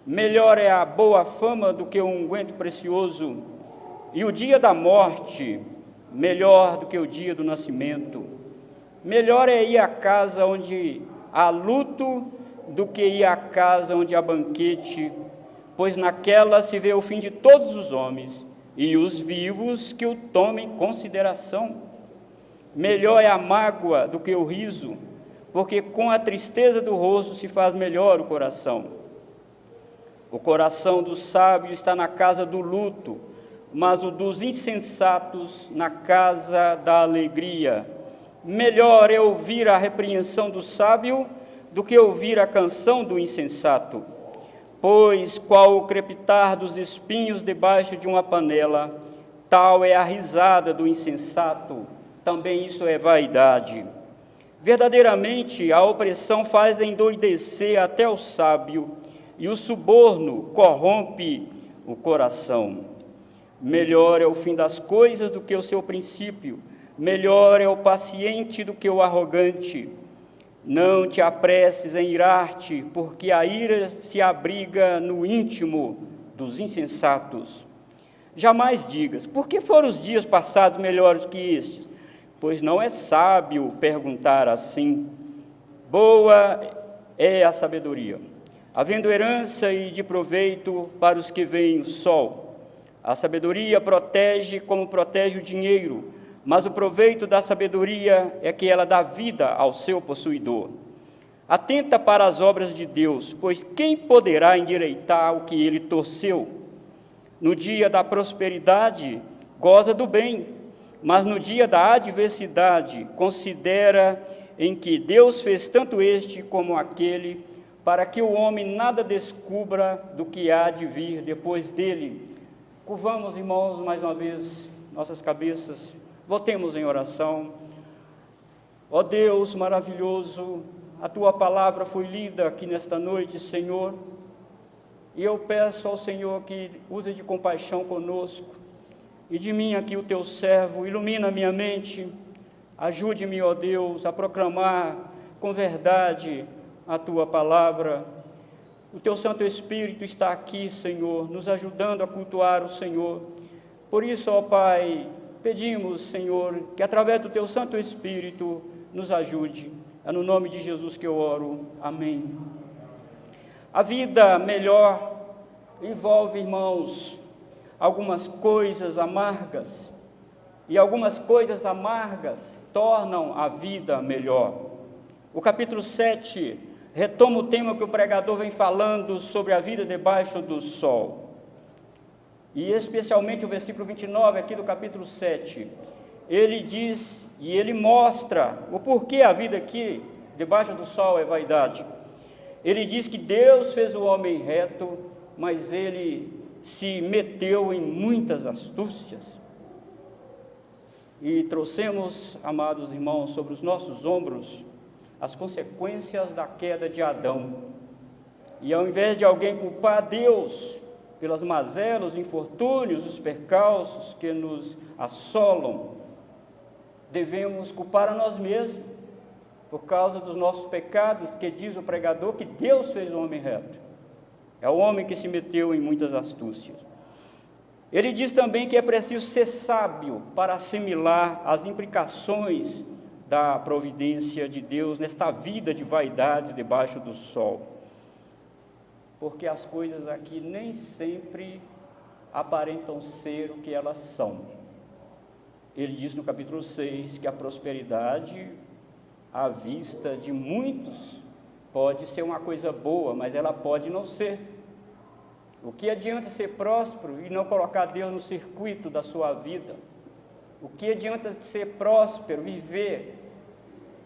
Melhor é a boa fama do que um unguento precioso, e o dia da morte melhor do que o dia do nascimento. Melhor é ir à casa onde há luto do que ir à casa onde há banquete, pois naquela se vê o fim de todos os homens, e os vivos que o tomem em consideração. Melhor é a mágoa do que o riso, porque com a tristeza do rosto se faz melhor o coração. O coração do sábio está na casa do luto, mas o dos insensatos na casa da alegria. Melhor é ouvir a repreensão do sábio do que ouvir a canção do insensato. Pois qual o crepitar dos espinhos debaixo de uma panela, tal é a risada do insensato, também isso é vaidade. Verdadeiramente a opressão faz endoidecer até o sábio, e o suborno corrompe o coração. Melhor é o fim das coisas do que o seu princípio, melhor é o paciente do que o arrogante. Não te apresses em irar-te, porque a ira se abriga no íntimo dos insensatos. Jamais digas, por que foram os dias passados melhores que estes? Pois não é sábio perguntar assim. Boa é a sabedoria, havendo herança e de proveito para os que veem o sol. A sabedoria protege como protege o dinheiro, mas o proveito da sabedoria é que ela dá vida ao seu possuidor. Atenta para as obras de Deus, pois quem poderá endireitar o que ele torceu? No dia da prosperidade, goza do bem, mas no dia da adversidade, considera em que Deus fez tanto este como aquele, para que o homem nada descubra do que há de vir depois dele. Curvamos, irmãos, mais uma vez nossas cabeças, voltemos em oração. Ó Deus maravilhoso, a Tua palavra foi lida aqui nesta noite, Senhor, e eu peço ao Senhor que use de compaixão conosco, e de mim aqui o Teu servo, ilumina minha mente, ajude-me, ó Deus, a proclamar com verdade a Tua palavra. O Teu Santo Espírito está aqui, Senhor, nos ajudando a cultuar o Senhor. Por isso, ó Pai, pedimos, Senhor, que através do Teu Santo Espírito nos ajude. É no nome de Jesus que eu oro. Amém. A vida melhor envolve, irmãos, algumas coisas amargas, e algumas coisas amargas tornam a vida melhor. O capítulo 7 retoma o tema que o pregador vem falando sobre a vida debaixo do sol. E especialmente o versículo 29 aqui do capítulo 7, ele diz e ele mostra o porquê a vida aqui debaixo do sol é vaidade. Ele diz que Deus fez o homem reto, mas ele se meteu em muitas astúcias. E trouxemos, amados irmãos, sobre os nossos ombros as consequências da queda de Adão. E ao invés de alguém culpar Deus pelas mazelas, os infortúnios, os percalços que nos assolam, devemos culpar a nós mesmos, por causa dos nossos pecados, que diz o pregador que Deus fez o homem reto. É o homem que se meteu em muitas astúcias. Ele diz também que é preciso ser sábio para assimilar as implicações da providência de Deus nesta vida de vaidades debaixo do sol. Porque as coisas aqui nem sempre aparentam ser o que elas são. Ele diz no capítulo 6 que a prosperidade, à vista de muitos, pode ser uma coisa boa, mas ela pode não ser. O que adianta ser próspero e não colocar Deus no circuito da sua vida? O que adianta ser próspero, viver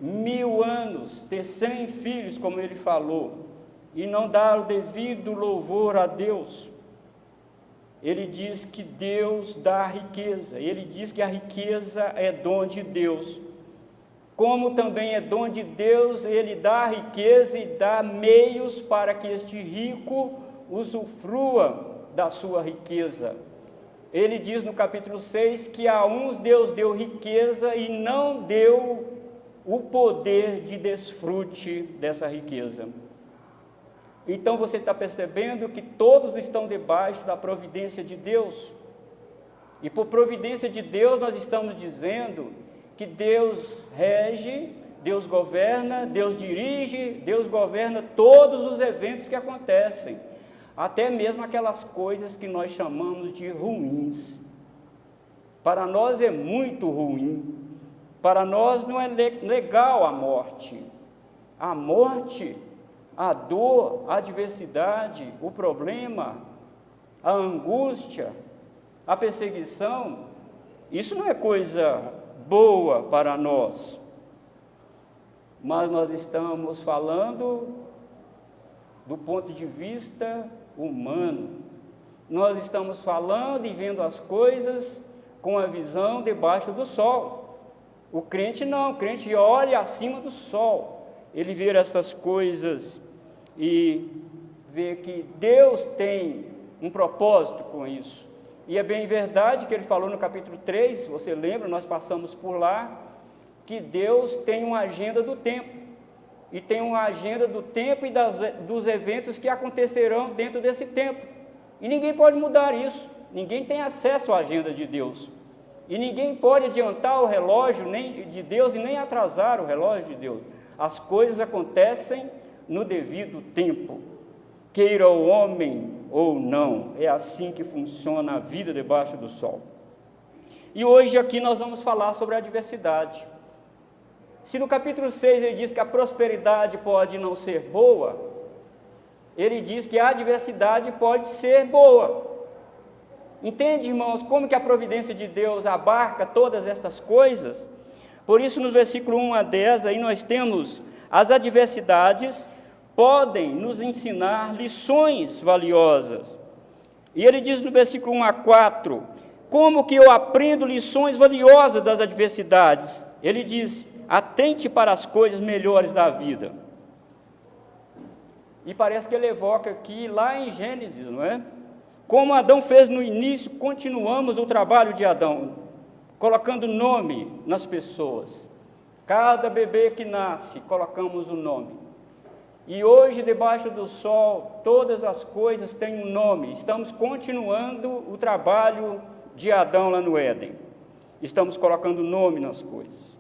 1000 anos, ter 100 filhos, como ele falou, e não dar o devido louvor a Deus? Ele diz que Deus dá a riqueza, ele diz que a riqueza é dom de Deus. Como também é dom de Deus, ele dá a riqueza e dá meios para que este rico usufrua da sua riqueza. Ele diz no capítulo 6 que a uns Deus deu riqueza e não deu o poder de desfrute dessa riqueza. Então você está percebendo que todos estão debaixo da providência de Deus. E por providência de Deus nós estamos dizendo que Deus rege, Deus governa, Deus dirige, Deus governa todos os eventos que acontecem, até mesmo aquelas coisas que nós chamamos de ruins. Para nós é muito ruim, para nós não é legal a morte. A morte, a dor, a adversidade, o problema, a angústia, a perseguição, isso não é coisa boa para nós. Mas nós estamos falando do ponto de vista humano. Nós estamos falando e vendo as coisas com a visão debaixo do sol. O crente não, o crente olha acima do sol. Ele vê essas coisas e vê que Deus tem um propósito com isso. E é bem verdade que ele falou no capítulo 3, você lembra, nós passamos por lá, que Deus tem uma agenda do tempo, e tem uma agenda do tempo e dos eventos que acontecerão dentro desse tempo, e ninguém pode mudar isso, ninguém tem acesso à agenda de Deus, e ninguém pode adiantar o relógio nem de Deus e nem atrasar o relógio de Deus. As coisas acontecem no devido tempo, queira o homem ou não, é assim que funciona a vida debaixo do sol. E hoje aqui nós vamos falar sobre a adversidade. Se no capítulo 6 ele diz que a prosperidade pode não ser boa, ele diz que a adversidade pode ser boa. Entende, irmãos, como que a providência de Deus abarca todas estas coisas? Por isso, nos versículos 1 a 10, aí nós temos: as adversidades podem nos ensinar lições valiosas. E ele diz no versículo 1 a 4, como que eu aprendo lições valiosas das adversidades? Ele diz: atente para as coisas melhores da vida. E parece que ele evoca aqui, lá em Gênesis, não é? Como Adão fez no início, continuamos o trabalho de Adão, colocando nome nas pessoas. Cada bebê que nasce, colocamos o nome. E hoje, debaixo do sol, todas as coisas têm um nome. Estamos continuando o trabalho de Adão lá no Éden. Estamos colocando nome nas coisas.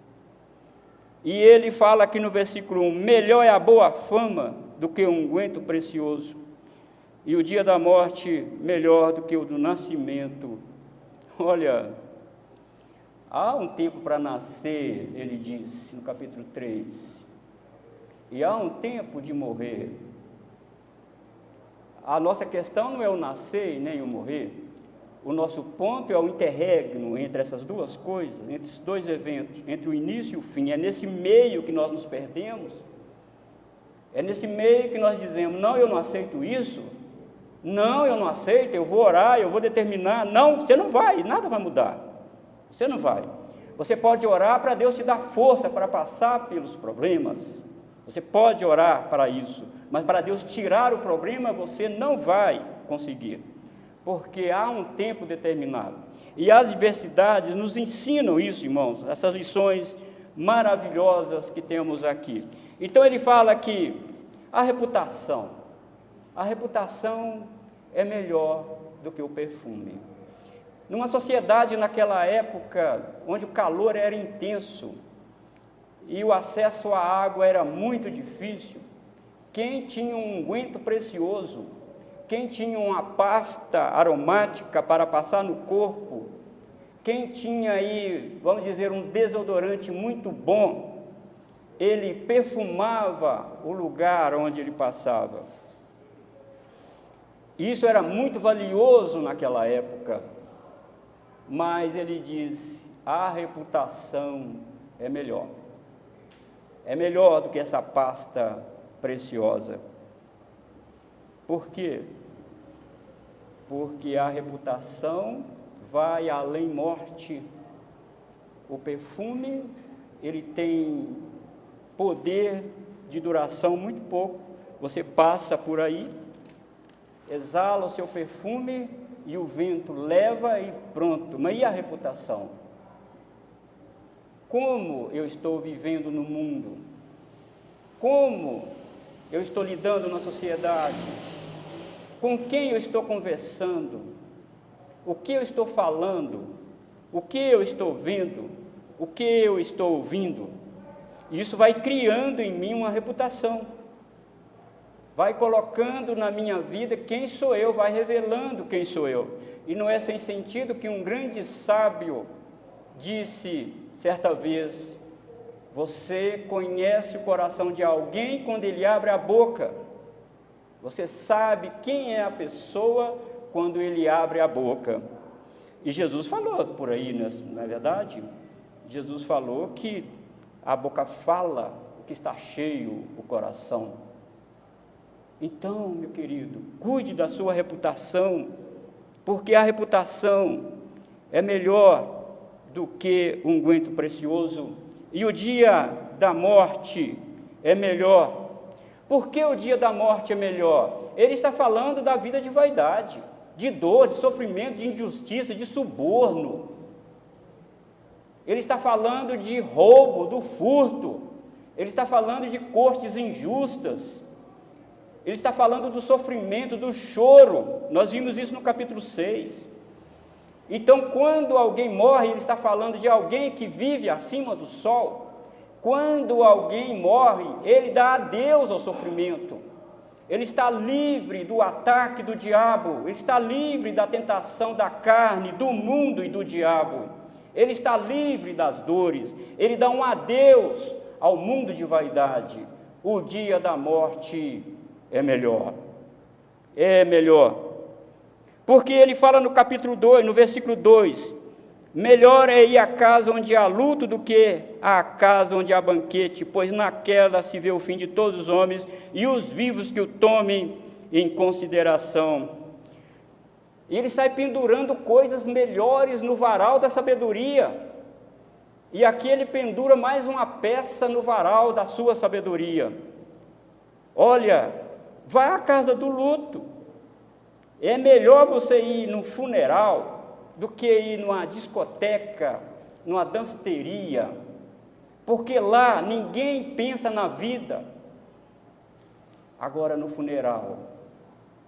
E ele fala aqui no versículo 1, melhor é a boa fama do que um unguento precioso, e o dia da morte melhor do que o do nascimento. Olha, há um tempo para nascer, ele diz no capítulo 3, e há um tempo de morrer. A nossa questão não é o nascer nem o morrer, o nosso ponto é o interregno entre essas duas coisas, entre esses dois eventos, entre o início e o fim. É nesse meio que nós nos perdemos, é nesse meio que nós dizemos: não, eu não aceito isso, não, eu não aceito, eu vou orar, eu vou determinar. Não, você não vai, nada vai mudar, você não vai. Você pode orar para Deus te dar força para passar pelos problemas, você pode orar para isso, mas para Deus tirar o problema, você não vai conseguir, porque há um tempo determinado. E as adversidades nos ensinam isso, irmãos, essas lições maravilhosas que temos aqui. Então ele fala que a reputação é melhor do que o perfume. Numa sociedade naquela época, onde o calor era intenso e o acesso à água era muito difícil, quem tinha um unguento precioso, quem tinha uma pasta aromática para passar no corpo, quem tinha aí, vamos dizer, um desodorante muito bom, ele perfumava o lugar onde ele passava. Isso era muito valioso naquela época, mas ele diz: a reputação é melhor do que essa pasta preciosa. Por quê? Porque a reputação vai além morte. O perfume, ele tem poder de duração muito pouco. Você passa por aí, exala o seu perfume e o vento leva e pronto. Mas e a reputação? Como eu estou vivendo no mundo? Como eu estou lidando na sociedade? Com quem eu estou conversando? O que eu estou falando? O que eu estou vendo? O que eu estou ouvindo? E isso vai criando em mim uma reputação, vai colocando na minha vida quem sou eu, vai revelando quem sou eu. E não é sem sentido que um grande sábio disse certa vez: você conhece o coração de alguém quando ele abre a boca. Você sabe quem é a pessoa quando ele abre a boca. E Jesus falou por aí, não é verdade? Jesus falou que a boca fala o que está cheio o coração. Então, meu querido, cuide da sua reputação, porque a reputação é melhor do que um unguento precioso, e o dia da morte é melhor. Por que o dia da morte é melhor? Ele está falando da vida de vaidade, de dor, de sofrimento, de injustiça, de suborno. Ele está falando de roubo, do furto. Ele está falando de cortes injustas. Ele está falando do sofrimento, do choro. Nós vimos isso no capítulo 6. Então, quando alguém morre, ele está falando de alguém que vive acima do sol. Quando alguém morre, ele dá adeus ao sofrimento. Ele está livre do ataque do diabo. Ele está livre da tentação da carne, do mundo e do diabo. Ele está livre das dores. Ele dá um adeus ao mundo de vaidade. O dia da morte é melhor. É melhor. Porque ele fala no capítulo 2, no versículo 2, melhor é ir à casa onde há luto do que à casa onde há banquete, pois naquela se vê o fim de todos os homens e os vivos que o tomem em consideração. E ele sai pendurando coisas melhores no varal da sabedoria, e aqui ele pendura mais uma peça no varal da sua sabedoria. Olha, vá à casa do luto. É melhor você ir no funeral do que ir numa discoteca, numa danceteria, porque lá ninguém pensa na vida. Agora no funeral,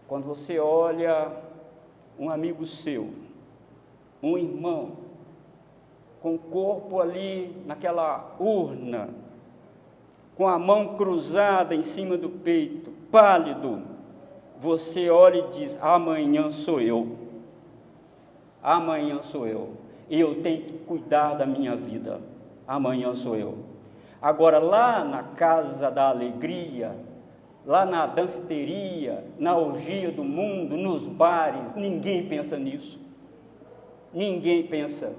quando você olha um amigo seu, um irmão, com o corpo ali naquela urna, com a mão cruzada em cima do peito, pálido, você olha e diz: amanhã sou eu. Amanhã sou eu, e eu tenho que cuidar da minha vida. Amanhã sou eu. Agora, lá na casa da alegria, lá na danceteria, na orgia do mundo, nos bares, ninguém pensa nisso. Ninguém pensa.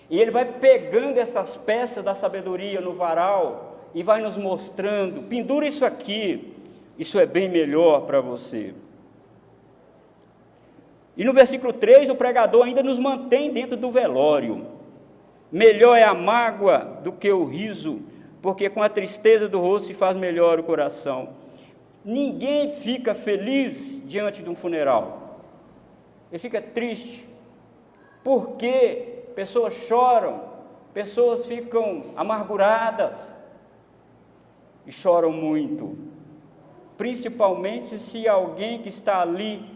E ele vai pegando essas peças da sabedoria no varal e vai nos mostrando: pendura isso aqui, isso é bem melhor para você. E no versículo 3, o pregador ainda nos mantém dentro do velório. Melhor é a mágoa do que o riso, porque com a tristeza do rosto se faz melhor o coração. Ninguém fica feliz diante de um funeral. Ele fica triste, porque pessoas choram, pessoas ficam amarguradas e choram muito. Principalmente se alguém que está ali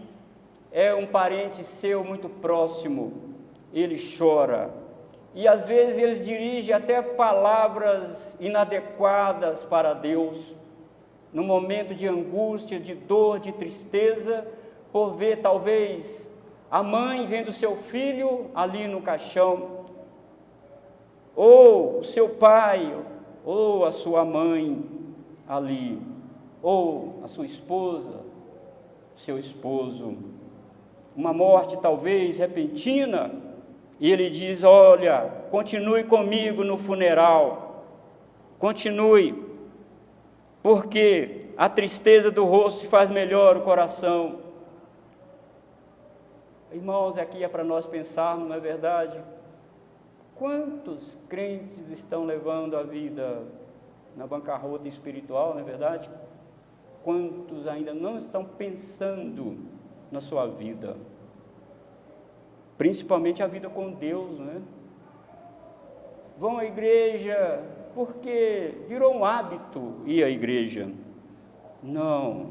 é um parente seu muito próximo, ele chora. E às vezes eles dirigem até palavras inadequadas para Deus, no momento de angústia, de dor, de tristeza, por ver talvez a mãe vendo seu filho ali no caixão, ou o seu pai, ou a sua mãe ali, ou a sua esposa, seu esposo. Uma morte talvez repentina, e ele diz: olha, continue comigo no funeral, continue, porque a tristeza do rosto faz melhor o coração. Irmãos, aqui é para nós pensarmos, não é verdade? Quantos crentes estão levando a vida na bancarrota espiritual, não é verdade? Quantos ainda não estão pensando na sua vida, principalmente a vida com Deus, né? Vão à igreja porque virou um hábito ir à igreja, Não.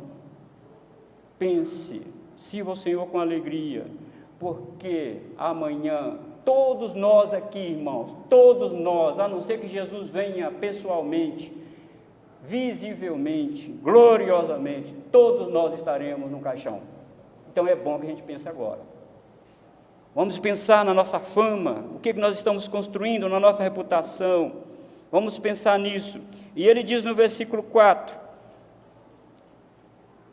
Pense, sirva o Senhor com alegria, porque amanhã, todos nós aqui, irmãos, todos nós, a não ser que Jesus venha pessoalmente, visivelmente, gloriosamente, todos nós estaremos no caixão. Então é bom que a gente pense agora. Vamos pensar na nossa fama, o que nós estamos construindo na nossa reputação. Vamos pensar nisso. E ele diz no versículo 4,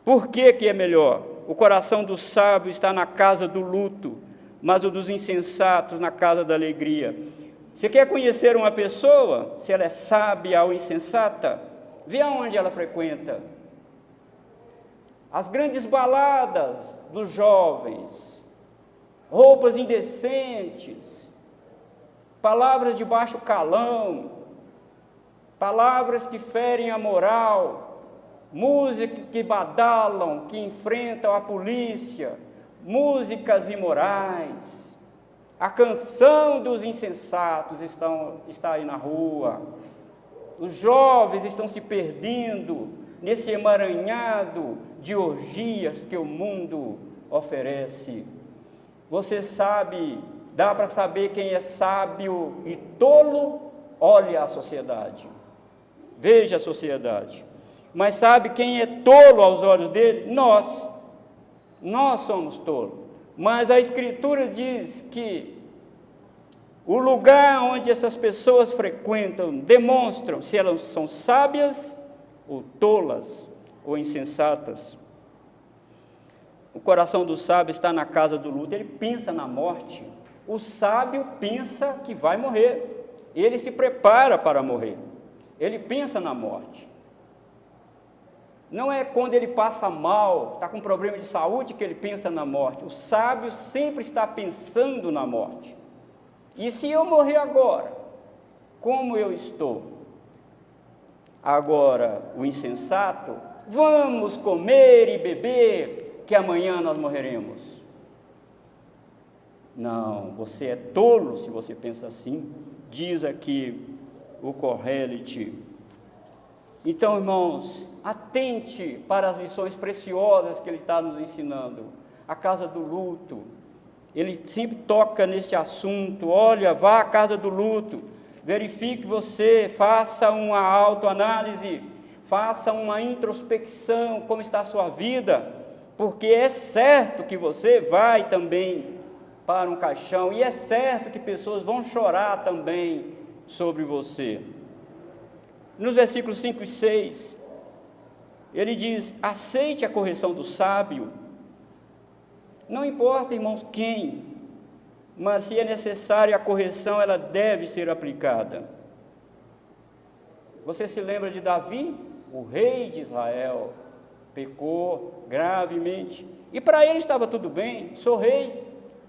por que é melhor? O coração do sábio está na casa do luto, mas o dos insensatos na casa da alegria. Você quer conhecer uma pessoa, se ela é sábia ou insensata? Vê aonde ela frequenta. As grandes baladas dos jovens, roupas indecentes, palavras de baixo calão, palavras que ferem a moral, música que badalam, que enfrentam a polícia, músicas imorais. A canção dos insensatos está aí na rua. Os jovens estão se perdendo nesse emaranhado de orgias que o mundo oferece. Você sabe, dá para saber quem é sábio e tolo? Olha a sociedade, veja a sociedade. Mas sabe quem é tolo aos olhos dele? Nós somos tolos. Mas a Escritura diz que o lugar onde essas pessoas frequentam demonstram se elas são sábias ou tolas ou insensatas. O coração do sábio está na casa do luto, ele pensa na morte. O sábio pensa que vai morrer, ele se prepara para morrer, ele pensa na morte. Não é quando ele passa mal, está com problema de saúde, que ele pensa na morte. O sábio sempre está pensando na morte. E se eu morrer agora, como eu estou? Agora, o insensato, vamos comer e beber, que amanhã nós morreremos. Não, você é tolo se você pensa assim, diz aqui o Kohelet. Então, irmãos, atente para as lições preciosas que ele está nos ensinando. A casa do luto, ele sempre toca neste assunto. Olha, vá à casa do luto, verifique você, faça uma autoanálise, faça uma introspecção, como está a sua vida, porque é certo que você vai também para um caixão, e é certo que pessoas vão chorar também sobre você. Nos versículos 5 e 6, ele diz, aceite a correção do sábio, não importa, irmãos, quem, mas se é necessária a correção, ela deve ser aplicada. Você se lembra de Davi? O rei de Israel pecou gravemente, e para ele estava tudo bem, sou rei.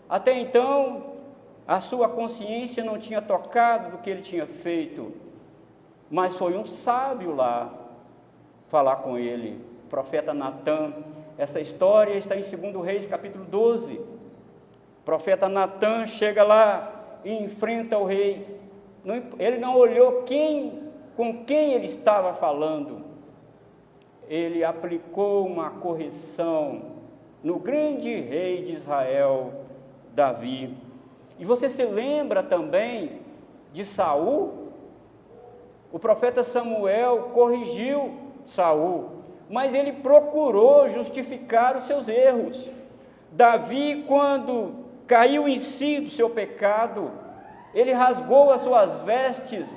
Até então, a sua consciência não tinha tocado do que ele tinha feito, mas foi um sábio lá falar com ele, o profeta Natã. Essa história está em 2 Reis, capítulo 12. O profeta Natã chega lá e enfrenta o rei. Ele não olhou com quem ele estava falando. Ele aplicou uma correção no grande rei de Israel, Davi. E você se lembra também de Saul? O profeta Samuel corrigiu Saul, mas ele procurou justificar os seus erros. Davi, quando caiu em si do seu pecado, ele rasgou as suas vestes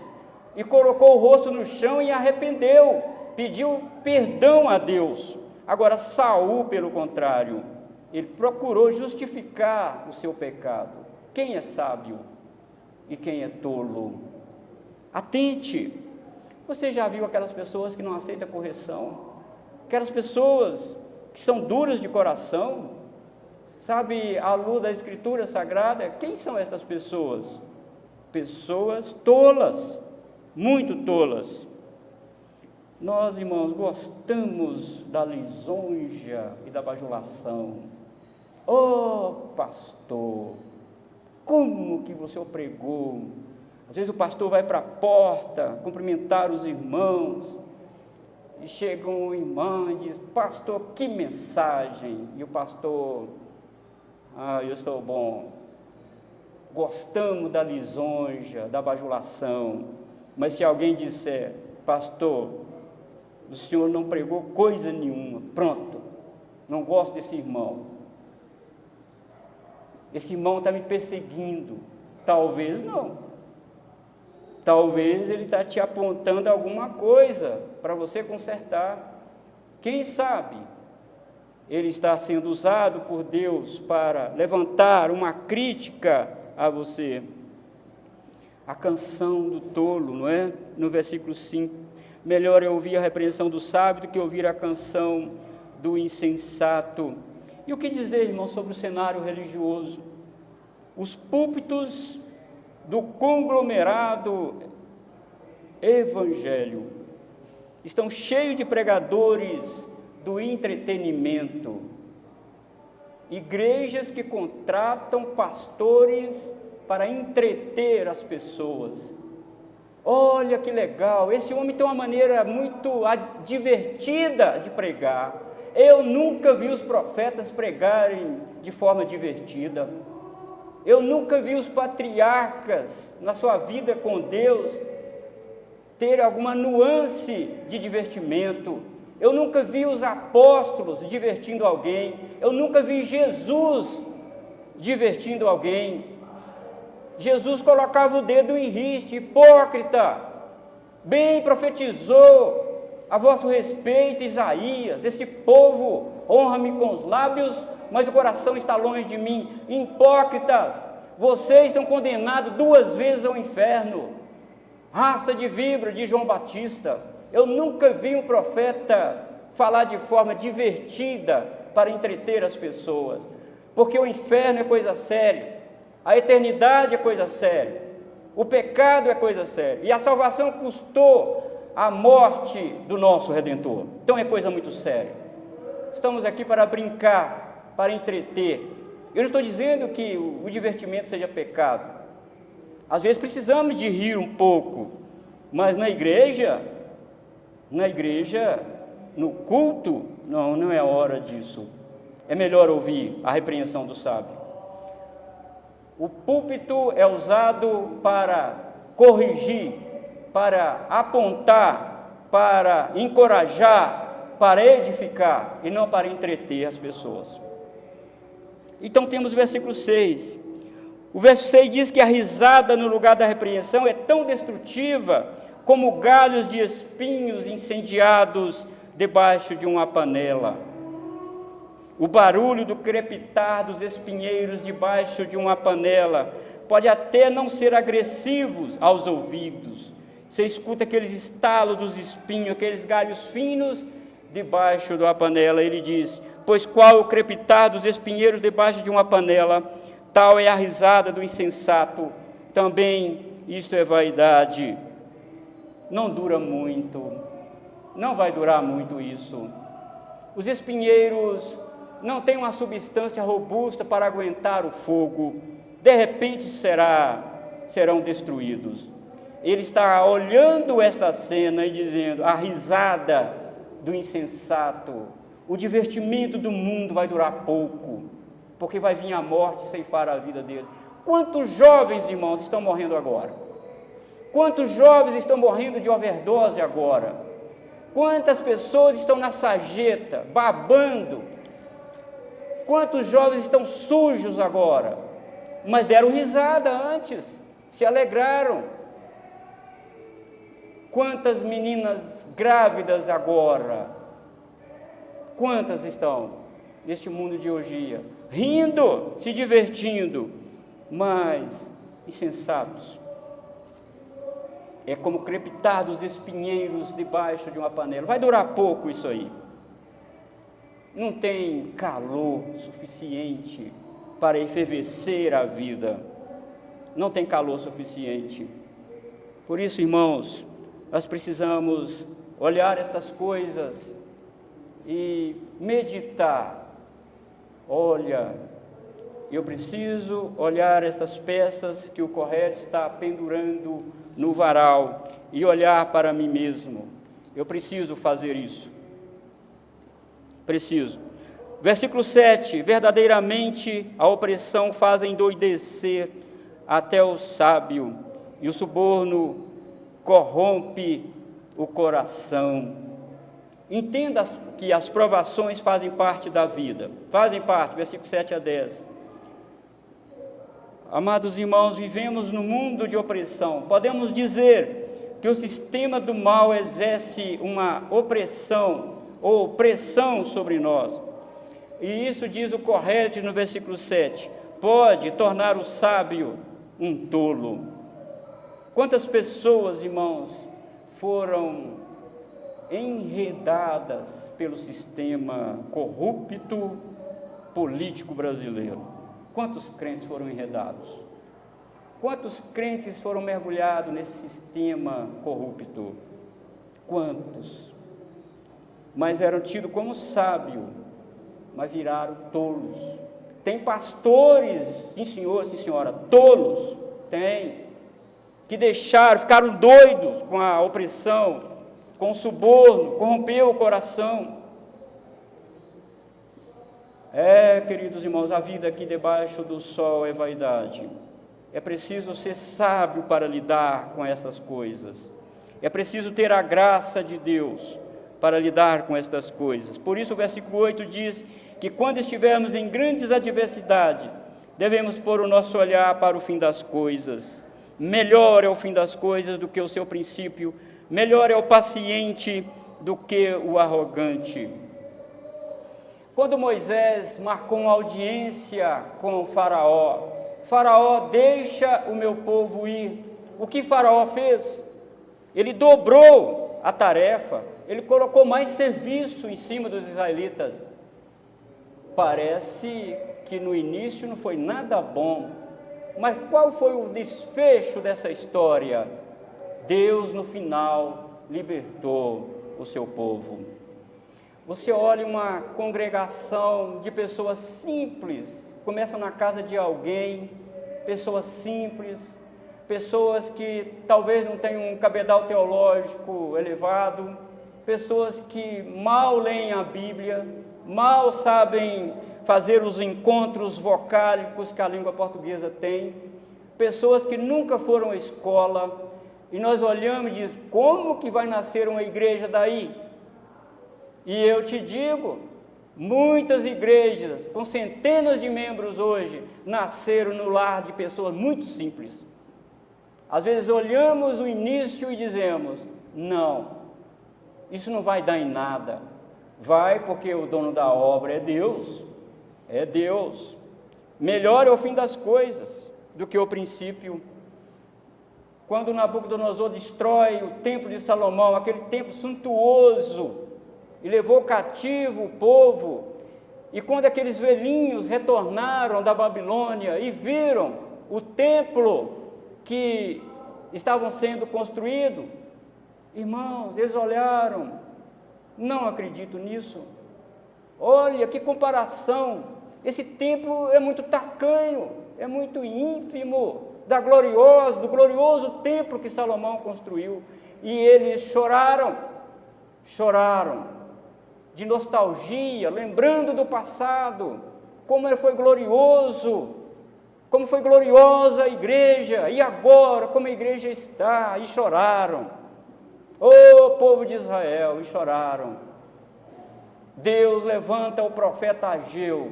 e colocou o rosto no chão e arrependeu, pediu perdão a Deus. Agora Saul, pelo contrário, ele procurou justificar o seu pecado. Quem é sábio e quem é tolo? Atente. Você já viu aquelas pessoas que não aceitam correção? Aquelas pessoas que são duras de coração? Sabe, à luz da Escritura Sagrada, quem são essas pessoas? Pessoas tolas, muito tolas. Nós, irmãos, gostamos da lisonja e da bajulação. Oh, pastor, como que você o pregou? Às vezes o pastor vai para a porta cumprimentar os irmãos, e chega um irmão e diz: pastor, que mensagem! E o pastor: eu sou bom, gostamos da lisonja, da bajulação, mas se alguém disser: pastor, o senhor não pregou coisa nenhuma, pronto, não gosto desse irmão, esse irmão está me perseguindo. Talvez não. Talvez ele está te apontando alguma coisa para você consertar. Quem sabe ele está sendo usado por Deus para levantar uma crítica a você. A canção do tolo, não é? No versículo 5. Melhor é ouvir a repreensão do sábio do que ouvir a canção do insensato. E o que dizer, irmão, sobre o cenário religioso? Os púlpitos do conglomerado evangélico estão cheios de pregadores do entretenimento, igrejas que contratam pastores para entreter as pessoas. Olha que legal, esse homem tem uma maneira muito divertida de pregar. Eu nunca vi os profetas pregarem de forma divertida. Eu nunca vi os patriarcas, na sua vida com Deus, ter alguma nuance de divertimento. Eu nunca vi os apóstolos divertindo alguém. Eu nunca vi Jesus divertindo alguém. Jesus colocava o dedo em riste: hipócrita, bem profetizou a vosso respeito Isaías: esse povo honra-me com os lábios, mas o coração está longe de mim. Hipócritas, vocês estão condenados 2 vezes ao inferno. Raça de víbora, de João Batista. Eu nunca vi um profeta falar de forma divertida para entreter as pessoas, porque o inferno é coisa séria, a eternidade é coisa séria, o pecado é coisa séria, e a salvação custou a morte do nosso Redentor. Então é coisa muito séria. Estamos aqui para brincar, para entreter. Eu não estou dizendo que o divertimento seja pecado. Às vezes precisamos de rir um pouco, mas na igreja, no culto, não é hora disso. É melhor ouvir a repreensão do sábio. O púlpito é usado para corrigir, para apontar, para encorajar, para edificar, e não para entreter as pessoas. Então temos o versículo 6. O verso 6 diz que a risada no lugar da repreensão é tão destrutiva como galhos de espinhos incendiados debaixo de uma panela. O barulho do crepitar dos espinheiros debaixo de uma panela pode até não ser agressivos aos ouvidos. Você escuta aqueles estalos dos espinhos, aqueles galhos finos debaixo da panela. Ele diz: pois qual o crepitar dos espinheiros debaixo de uma panela, tal é a risada do insensato. Também isto é vaidade. Não dura muito, não vai durar muito isso. Os espinheiros não têm uma substância robusta para aguentar o fogo. De repente serão destruídos. Ele está olhando esta cena e dizendo: a risada do insensato, o divertimento do mundo vai durar pouco, porque vai vir a morte ceifar a vida deles. Quantos jovens, irmãos, estão morrendo agora? Quantos jovens estão morrendo de overdose agora? Quantas pessoas estão na sarjeta, babando? Quantos jovens estão sujos agora? Mas deram risada antes, se alegraram. Quantas meninas grávidas agora? Quantas estão neste mundo de orgia? Rindo, se divertindo, mas insensatos. É como crepitar dos espinheiros debaixo de uma panela. Vai durar pouco isso aí. Não tem calor suficiente para efervescer a vida. Não tem calor suficiente. Por isso, irmãos, nós precisamos olhar estas coisas e meditar. Olha, eu preciso olhar essas peças que o correio está pendurando no varal e olhar para mim mesmo Eu preciso fazer isso. Preciso. Versículo 7, verdadeiramente a opressão faz endoidecer até o sábio, e o suborno corrompe o coração. Entenda que as provações fazem parte da vida, fazem parte, versículo 7 a 10. Amados irmãos, vivemos num mundo de opressão. Podemos dizer que o sistema do mal exerce uma opressão ou pressão sobre nós. E isso diz o Corrélio no versículo 7, pode tornar o sábio um tolo. Quantas pessoas, irmãos, foram enredadas pelo sistema corrupto político brasileiro? Quantos crentes foram enredados? Quantos crentes foram mergulhados nesse sistema corrupto? Quantos? Mas eram tidos como sábios, mas viraram tolos. Tem pastores, sim senhor, sim senhora, tolos, tem, que ficaram doidos com a opressão, com o suborno, corrompeu o coração. Queridos irmãos, a vida aqui debaixo do sol é vaidade. É preciso ser sábio para lidar com essas coisas. É preciso ter a graça de Deus para lidar com estas coisas. Por isso o versículo 8 diz que quando estivermos em grandes adversidades, devemos pôr o nosso olhar para o fim das coisas. Melhor é o fim das coisas do que o seu princípio, melhor é o paciente do que o arrogante. Quando Moisés marcou uma audiência com o Faraó, Faraó, deixa o meu povo ir. O que Faraó fez? Ele dobrou a tarefa, ele colocou mais serviço em cima dos israelitas. Parece que no início não foi nada bom, mas qual foi o desfecho dessa história? Deus, no final, libertou o seu povo. Você olha uma congregação de pessoas simples, começam na casa de alguém, pessoas simples, pessoas que talvez não tenham um cabedal teológico elevado, pessoas que mal leem a Bíblia, mal sabem fazer os encontros vocálicos que a língua portuguesa tem, pessoas que nunca foram à escola, e nós olhamos e dizemos, como que vai nascer uma igreja daí? E eu te digo, muitas igrejas com centenas de membros hoje nasceram no lar de pessoas muito simples. Às vezes olhamos o início e dizemos, não, isso não vai dar em nada. Vai porque o dono da obra é Deus, é Deus. Melhor é o fim das coisas do que o princípio. Quando Nabucodonosor destrói o templo de Salomão, aquele templo suntuoso, e levou cativo o povo, e quando aqueles velhinhos retornaram da Babilônia e viram o templo que estavam sendo construído, irmãos, eles olharam, não acredito nisso, olha que comparação, esse templo é muito tacanho, é muito ínfimo do glorioso templo que Salomão construiu, e eles choraram de nostalgia, lembrando do passado, como foi glorioso, como foi gloriosa a igreja, e agora como a igreja está, e choraram, ô povo de Israel, e choraram. Deus levanta o profeta Ageu,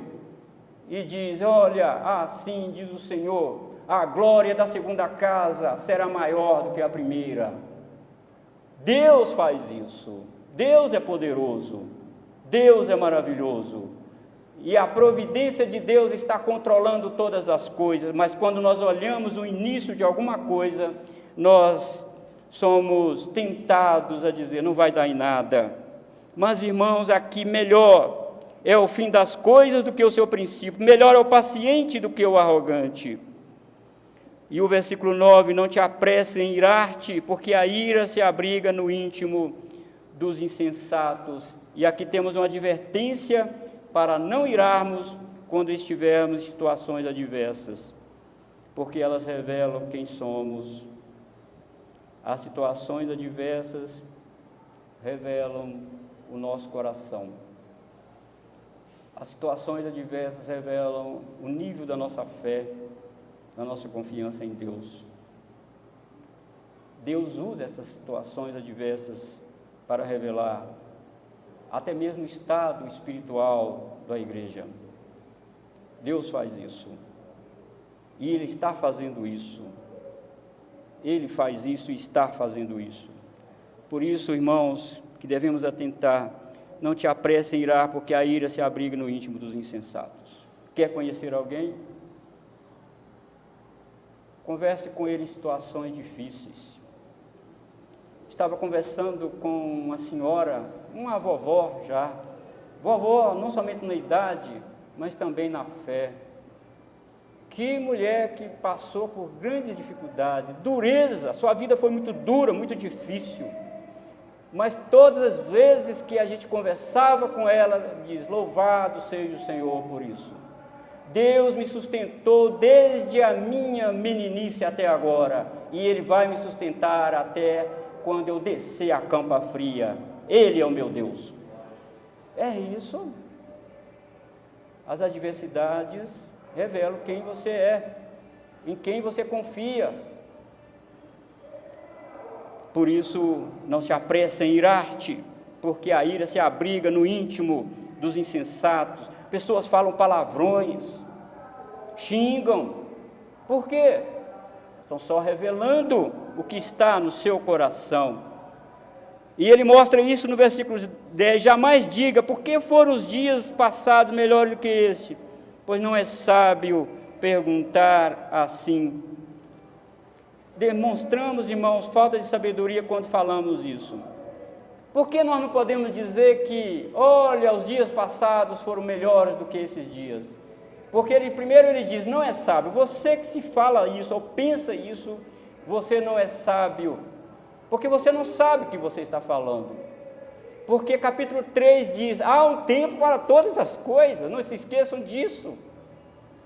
e diz, olha, assim diz o Senhor, a glória da segunda casa será maior do que a primeira. Deus faz isso, Deus é poderoso, Deus é maravilhoso, e a providência de Deus está controlando todas as coisas, mas quando nós olhamos o início de alguma coisa, nós somos tentados a dizer, não vai dar em nada. Mas irmãos, aqui melhor é o fim das coisas do que o seu princípio, melhor é o paciente do que o arrogante. E o versículo 9, não te apresses em irar-te, porque a ira se abriga no íntimo dos insensatos. E aqui temos uma advertência para não irarmos quando estivermos em situações adversas, porque elas revelam quem somos. As situações adversas revelam o nosso coração. As situações adversas revelam o nível da nossa fé, da nossa confiança em Deus. Deus usa essas situações adversas para revelar até mesmo o estado espiritual da igreja. Deus faz isso. E Ele está fazendo isso. Ele faz isso e está fazendo isso. Por isso, irmãos, que devemos atentar, não te apresse em irar, porque a ira se abriga no íntimo dos insensatos. Quer conhecer alguém? Converse com ele em situações difíceis. Estava conversando com uma senhora, uma vovó já, vovó não somente na idade, mas também na fé. Que mulher que passou por grande dificuldade, dureza, sua vida foi muito dura, muito difícil. Mas todas as vezes que a gente conversava com ela, diz: louvado seja o Senhor por isso. Deus me sustentou desde a minha meninice até agora, e Ele vai me sustentar até quando eu descer a campa fria. Ele é o meu Deus. É isso. As adversidades revelam quem você é, em quem você confia. Por isso, não se apresse em irar-te, porque a ira se abriga no íntimo dos insensatos. Pessoas falam palavrões, xingam. Por quê? Estão só revelando o que está no seu coração. E ele mostra isso no versículo 10. Jamais diga: por que foram os dias passados melhores do que este? Pois não é sábio perguntar assim. Demonstramos, irmãos, falta de sabedoria quando falamos isso. Por que nós não podemos dizer que, olha, os dias passados foram melhores do que esses dias? Porque primeiro ele diz: não é sábio. Você que se fala isso ou pensa isso, você não é sábio, porque você não sabe o que você está falando. Porque capítulo 3 diz: há um tempo para todas as coisas, não se esqueçam disso.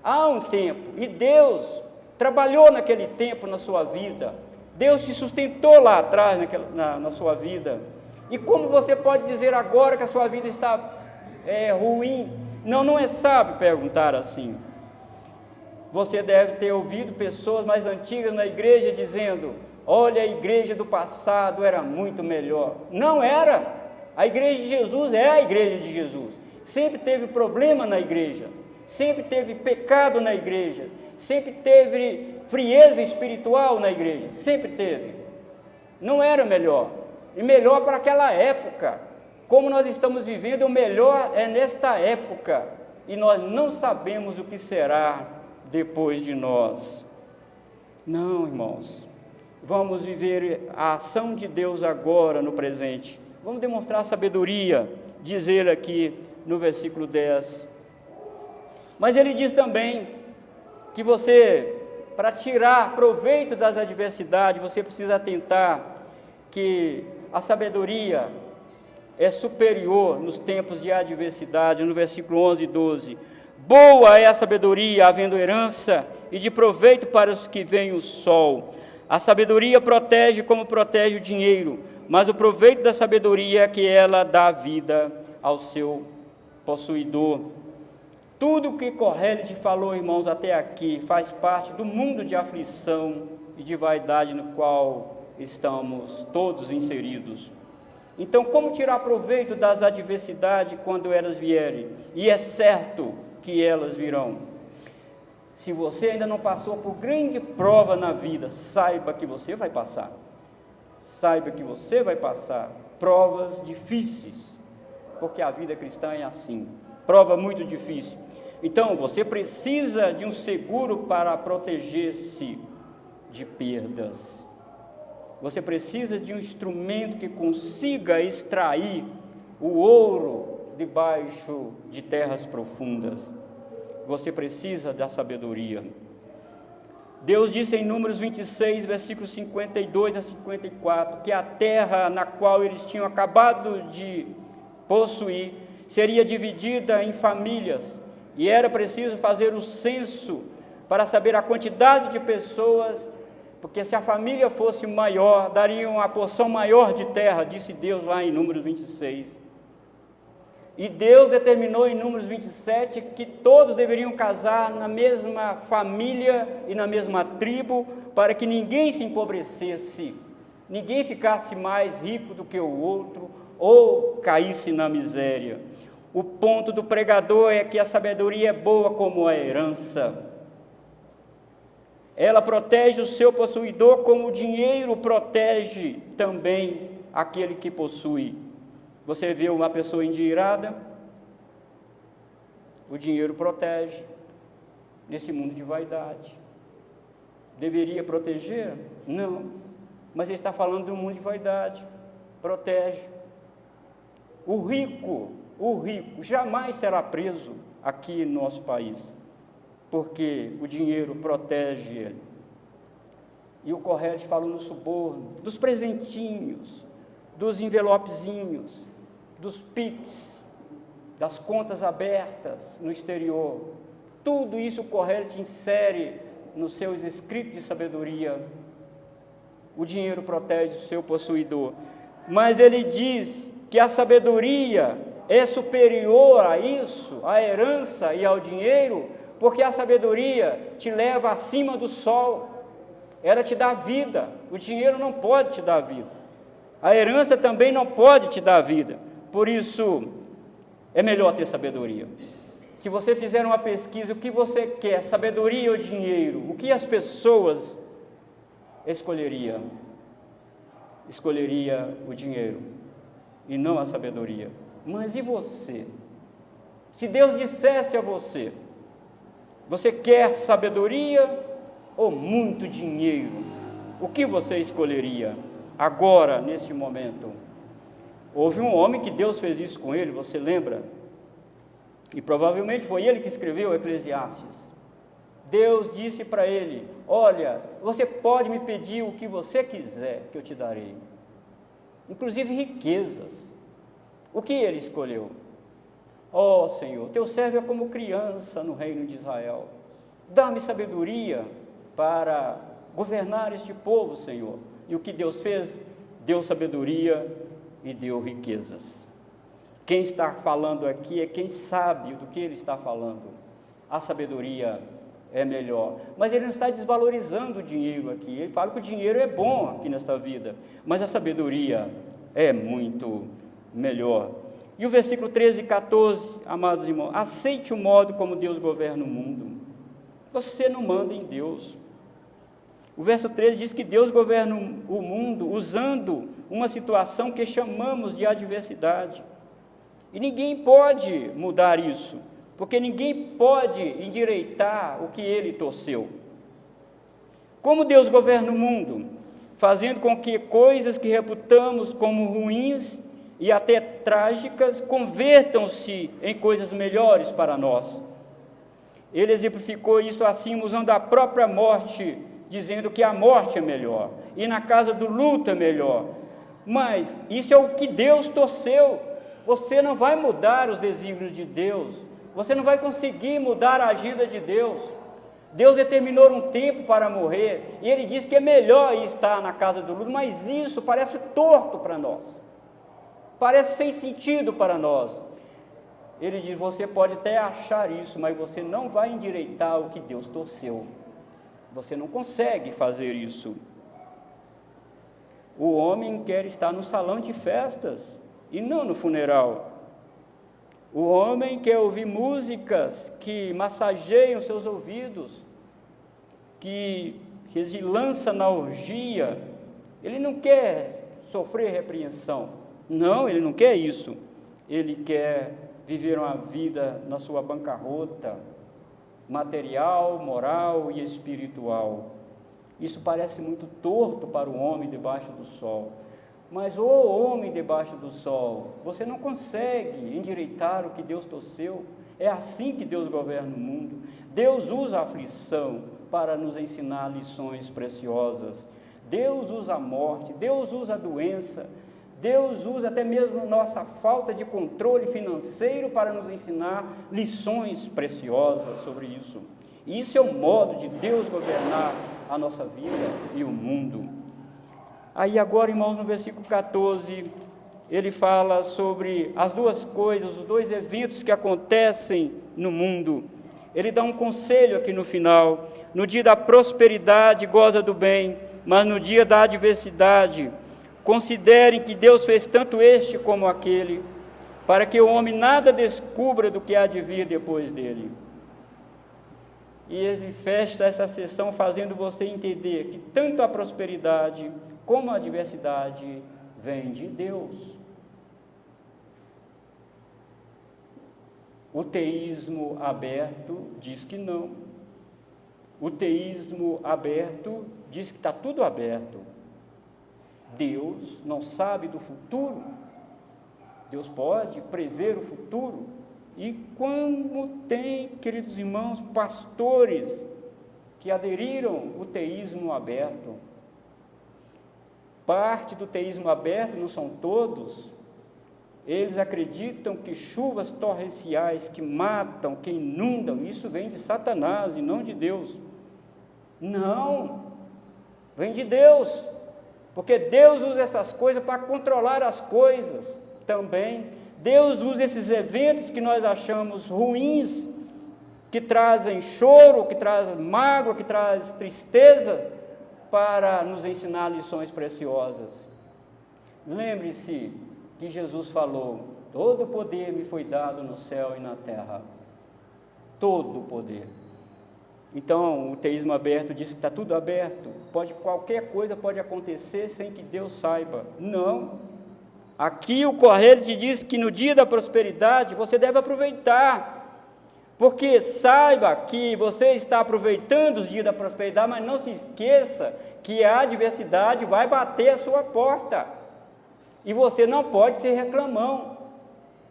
Há um tempo, e Deus trabalhou naquele tempo na sua vida. Deus te sustentou lá atrás na sua vida. E como você pode dizer agora que a sua vida está ruim? Não é sábio perguntar assim. Você deve ter ouvido pessoas mais antigas na igreja dizendo: olha, a igreja do passado era muito melhor. Não era. A igreja de Jesus é a igreja de Jesus. Sempre teve problema na igreja, sempre teve pecado na igreja, sempre teve frieza espiritual na igreja, sempre teve. Não era melhor, e melhor para aquela época. Como nós estamos vivendo, o melhor é nesta época, e nós não sabemos o que será depois de nós. Não, irmãos, vamos viver a ação de Deus agora, no presente. Vamos demonstrar sabedoria, diz ele aqui no versículo 10. Mas ele diz também que você, para tirar proveito das adversidades, você precisa atentar que a sabedoria é superior nos tempos de adversidade. No versículo 11 e 12: boa é a sabedoria, havendo herança, e de proveito para os que veem o sol. A sabedoria protege como protege o dinheiro, mas o proveito da sabedoria é que ela dá vida ao seu possuidor. Tudo o que Corrélio falou, irmãos, até aqui, faz parte do mundo de aflição e de vaidade no qual estamos todos inseridos. Então, como tirar proveito das adversidades quando elas vierem? E é certo que elas virão. Se você ainda não passou por grande prova na vida, saiba que você vai passar. Saiba que você vai passar provas difíceis, porque a vida cristã é assim, prova muito difícil. Então, você precisa de um seguro para proteger-se de perdas. Você precisa de um instrumento que consiga extrair o ouro debaixo de terras profundas. Você precisa da sabedoria. Deus disse em Números 26, versículos 52 a 54, que a terra na qual eles tinham acabado de possuir seria dividida em famílias, e era preciso fazer o censo para saber a quantidade de pessoas porque se a família fosse maior, daria uma porção maior de terra, disse Deus lá em Números 26. E Deus determinou em Números 27 que todos deveriam casar na mesma família e na mesma tribo, para que ninguém se empobrecesse, ninguém ficasse mais rico do que o outro, ou caísse na miséria. O ponto do pregador é que a sabedoria é boa como a herança. Ela protege o seu possuidor como o dinheiro protege também aquele que possui. Você vê uma pessoa endinheirada? O dinheiro protege nesse mundo de vaidade. Deveria proteger? Não. Mas ele está falando do mundo de vaidade. Protege. O rico jamais será preso aqui no nosso país, porque o dinheiro protege ele. E o Correio falou no suborno, dos presentinhos, dos envelopezinhos, dos PIX, das contas abertas no exterior. Tudo isso o Correio insere nos seus escritos de sabedoria. O dinheiro protege o seu possuidor. Mas ele diz que a sabedoria é superior a isso, à herança e ao dinheiro, porque a sabedoria te leva acima do sol, ela te dá vida. O dinheiro não pode te dar vida, a herança também não pode te dar vida. Por isso, é melhor ter sabedoria. Se você fizer uma pesquisa, o que você quer, sabedoria ou dinheiro? O que as pessoas escolheriam? Escolheria o dinheiro e não a sabedoria. Mas e você? Se Deus dissesse a você, você quer sabedoria ou muito dinheiro? O que você escolheria agora, neste momento? Houve um homem que Deus fez isso com ele, você lembra? E provavelmente foi ele que escreveu Eclesiastes. Deus disse para ele: olha, você pode me pedir o que você quiser, que eu te darei, inclusive riquezas. O que ele escolheu? Ó Senhor, teu servo é como criança no reino de Israel. Dá-me sabedoria para governar este povo, Senhor. E o que Deus fez? Deu sabedoria e deu riquezas. Quem está falando aqui é quem sabe do que ele está falando. A sabedoria é melhor. Mas ele não está desvalorizando o dinheiro aqui. Ele fala que o dinheiro é bom aqui nesta vida, mas a sabedoria é muito melhor. E o versículo 13 e 14, amados irmãos: aceite o modo como Deus governa o mundo. Você não manda em Deus. O verso 13 diz que Deus governa o mundo usando uma situação que chamamos de adversidade. E ninguém pode mudar isso, porque ninguém pode endireitar o que ele torceu. Como Deus governa o mundo? Fazendo com que coisas que reputamos como ruins e até trágicas convertam-se em coisas melhores para nós. Ele exemplificou isso assim, usando a própria morte, dizendo que a morte é melhor, e na casa do luto é melhor. Mas isso é o que Deus torceu. Você não vai mudar os desígnios de Deus, você não vai conseguir mudar a agenda de Deus. Deus determinou um tempo para morrer, e Ele diz que é melhor estar na casa do luto, mas isso parece torto para nós, parece sem sentido para nós. Ele diz: você pode até achar isso, mas você não vai endireitar o que Deus torceu. Você não consegue fazer isso. O homem quer estar no salão de festas e não no funeral. O homem quer ouvir músicas que massageiam seus ouvidos, que lança na orgia. Ele não quer sofrer repreensão. Não, ele não quer isso. Ele quer viver uma vida na sua bancarrota, material, moral e espiritual. Isso parece muito torto para o homem debaixo do sol. Mas, ô homem debaixo do sol, você não consegue endireitar o que Deus torceu. É assim que Deus governa o mundo. Deus usa a aflição para nos ensinar lições preciosas. Deus usa a morte, Deus usa a doença, Deus usa até mesmo nossa falta de controle financeiro para nos ensinar lições preciosas sobre isso. Isso é o modo de Deus governar a nossa vida e o mundo. Aí agora, irmãos, no versículo 14, ele fala sobre as duas coisas, os dois eventos que acontecem no mundo. Ele dá um conselho aqui no final: no dia da prosperidade goza do bem, mas no dia da adversidade considerem que Deus fez tanto este como aquele, para que o homem nada descubra do que há de vir depois dele. E ele fecha essa sessão fazendo você entender que tanto a prosperidade como a adversidade vem de Deus. O teísmo aberto diz que não. O teísmo aberto diz que está tudo aberto. Deus não sabe do futuro. Deus pode prever o futuro. E como tem, queridos irmãos, pastores que aderiram ao teísmo aberto. Parte do teísmo aberto, não são todos. Eles acreditam que chuvas torrenciais que matam, que inundam, isso vem de Satanás e não de Deus. Não, vem de Deus, porque Deus usa essas coisas para controlar as coisas também. Deus usa esses eventos que nós achamos ruins, que trazem choro, que trazem mágoa, que trazem tristeza, para nos ensinar lições preciosas. Lembre-se que Jesus falou: todo poder me foi dado no céu e na terra. Todo poder. Então, o teísmo aberto diz que está tudo aberto. Qualquer coisa pode acontecer sem que Deus saiba. Não. Aqui o Correio te diz que no dia da prosperidade você deve aproveitar. Porque saiba que você está aproveitando os dias da prosperidade, mas não se esqueça que a adversidade vai bater a sua porta. E você não pode ser reclamão,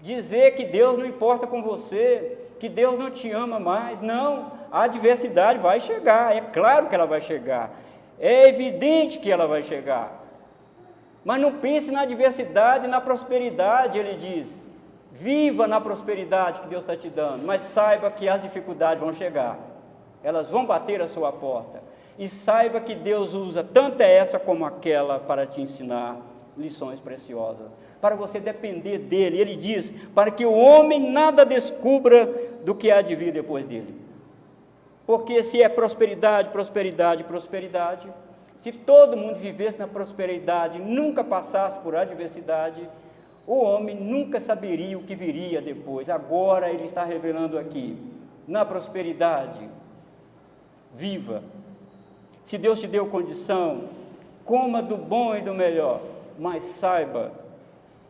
dizer que Deus não importa com você, que Deus não te ama mais. Não, a adversidade vai chegar, é claro que ela vai chegar, é evidente que ela vai chegar. Mas não pense na adversidade, na prosperidade, ele diz. Viva na prosperidade que Deus está te dando, mas saiba que as dificuldades vão chegar, elas vão bater a sua porta. E saiba que Deus usa tanto essa como aquela para te ensinar lições preciosas, para você depender dele. Ele diz, para que o homem nada descubra do que há de vir depois dele. Porque se é prosperidade, prosperidade, prosperidade, se todo mundo vivesse na prosperidade, nunca passasse por adversidade, o homem nunca saberia o que viria depois. Agora ele está revelando aqui, na prosperidade, viva. Se Deus te deu condição, coma do bom e do melhor, mas saiba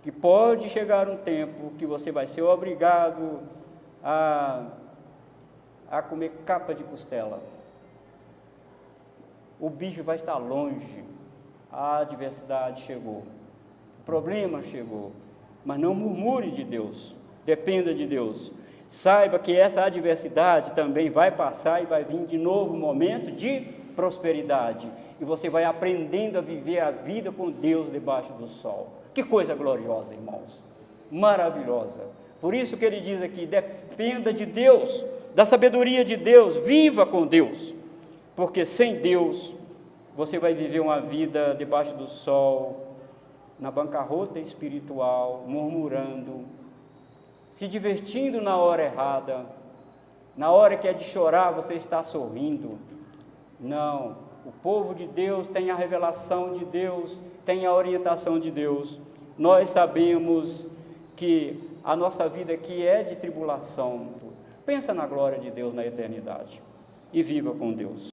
que pode chegar um tempo que você vai ser obrigado a comer capa de costela. O bicho vai estar longe, a adversidade chegou, o problema chegou, mas não murmure de Deus, dependa de Deus. Saiba que essa adversidade também vai passar e vai vir de novo um momento de prosperidade, e você vai aprendendo a viver a vida com Deus debaixo do sol. Que coisa gloriosa, irmãos, maravilhosa. Por isso que ele diz aqui, dependa de Deus, da sabedoria de Deus, viva com Deus, porque sem Deus você vai viver uma vida debaixo do sol, na bancarrota espiritual, murmurando, se divertindo na hora errada, na hora que é de chorar você está sorrindo. Não, o povo de Deus tem a revelação de Deus, tem a orientação de Deus. Nós sabemos que a nossa vida aqui é de tribulação. Pensa na glória de Deus na eternidade e viva com Deus.